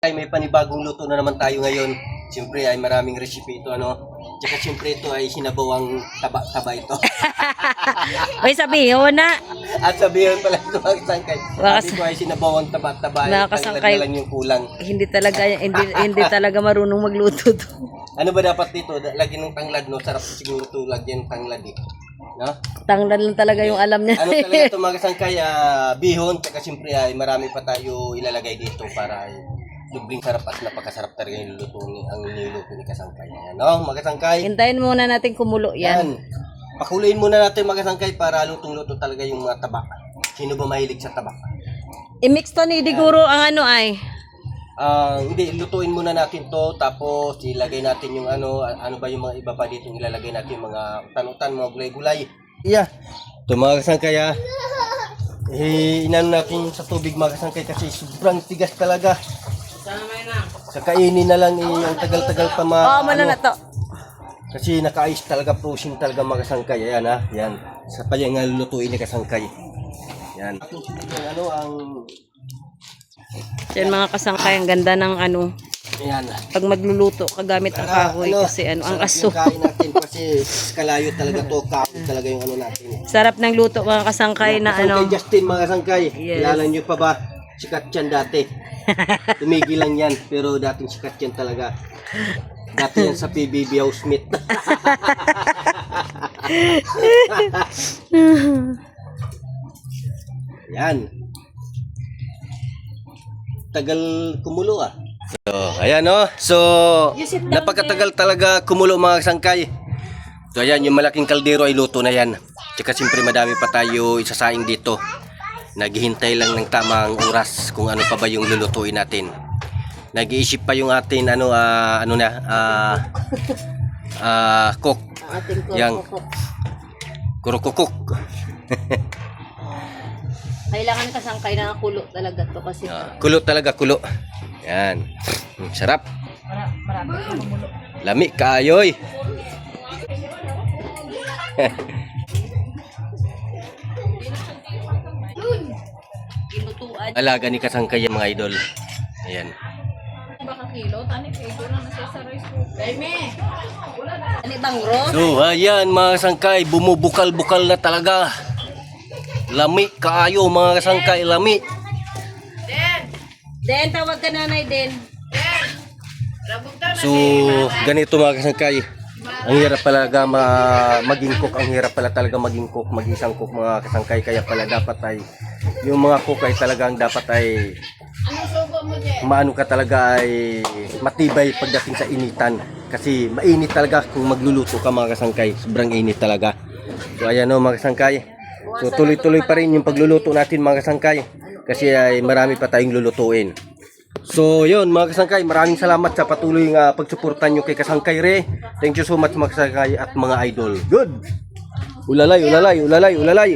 Ay, may panibagong luto na naman tayo ngayon. Siyempre ay maraming recipe ito, ano. Tsaka siyempre ito ay sinabawang taba-taba ito. Uy, sabihin na. At sabihin pala ito mga kasangkay. Sabi ko ay sinabawang taba-taba. Mga kasangkay, lang yung kulang. Hindi talaga marunong magluto to. Ano ba dapat dito? Lagyan ng tanglad, no? Sarap siguro ito lagyan ng tanglad, eh. No? Tanglad lang talaga yung alam niya. Ano talaga ito mga kasangkay? Bihon. Tsaka siyempre ay marami pa tayo ilalagay dito para ay dubling sarap at napakasarap talaga yung niluto ni kasangkay. Ano, mga kasangkay? Hintayin muna natin kumulo yan. Pakuluin muna natin mga kasangkay para lutong-luto talaga yung mga tabak. Sino ba mahilig sa tabak? I-mix to ni Diguro ang ano ay. Hindi, lutuin muna natin to, tapos ilagay natin yung ano ba yung mga iba pa dito ilalagay natin yung mga tanutan, mga gulay-gulay. Yeah. Ito mga kasangkay, inano natin sa tubig mga kasangkay kasi sobrang tigas talaga. Sa kainin na lang yung tagal-tagal pa Na to. Kasi naka-ice talaga, frozen talaga mga kasangkay. Ayan yan. Sa pala nga lulutuin ni kasangkay. Yan. Ano ang Yan mga kasangkay, ang ganda ng ano. Ayan. Pag magluluto kagamit ang kahoy kasi ang aso. Kain natin kasi kalayo talaga to, kahoy talaga yung ano natin. Sarap ng luto mga kasangkay na ano. Kasangkay Justin mga kasangkay. Yes. Kilala nyo pa ba? Sikat yan dati. Tumigil lang yan, pero dating sikat yan talaga. Dati yan sa PBB Housemate. Yan. Tagal kumulo So, ayan So, napakatagal talaga kumulo mga kasangkay. So, ayan, yung malaking kaldero ay luto na yan. Tsaka siyempre madami pa tayo isasaing dito. Naghihintay lang ng tamang oras kung ano pa ba yung lulutuin natin. Nag-iisip pa yung atin cook. Yang kurukukuk. Kailangan kasangkay na kulo talaga to kasi. Kulo talaga, kulo. Yan. Sarap. Marami kumulo. Lami kaayoy. Alaga ni kasangkay yung mga idol. Ayan. Baka kilo, tani kilo na nasa rice cooker. Ani bangro? So, ayan mga kasangkay, bumubukal-bukal na talaga. Lami kaayo mga kasangkay, lami. Den, tawag ka nanay Den. So, ganito mga kasangkay. Ang hirap talaga maging cook, ang hirap pala talaga maging cook, mag-isang cook mga kasangkay. Kaya pala dapat ay, yung mga cook ay talagang dapat ay, maano ka talaga ay matibay pagdating sa initan. Kasi mainit talaga kung magluluto ka mga kasangkay, sobrang init talaga. So ayan mga kasangkay. So tuloy-tuloy pa rin yung pagluluto natin mga kasangkay. Kasi ay marami pa tayong lulutuin. So yun mga kasangkay, maraming salamat sa patuloy nga pagsuportan nyo kay Kasangkay Re. Thank you so much mga kasangkay at mga idol. Good! Ulalay, ulalay, ulalay, ulalay.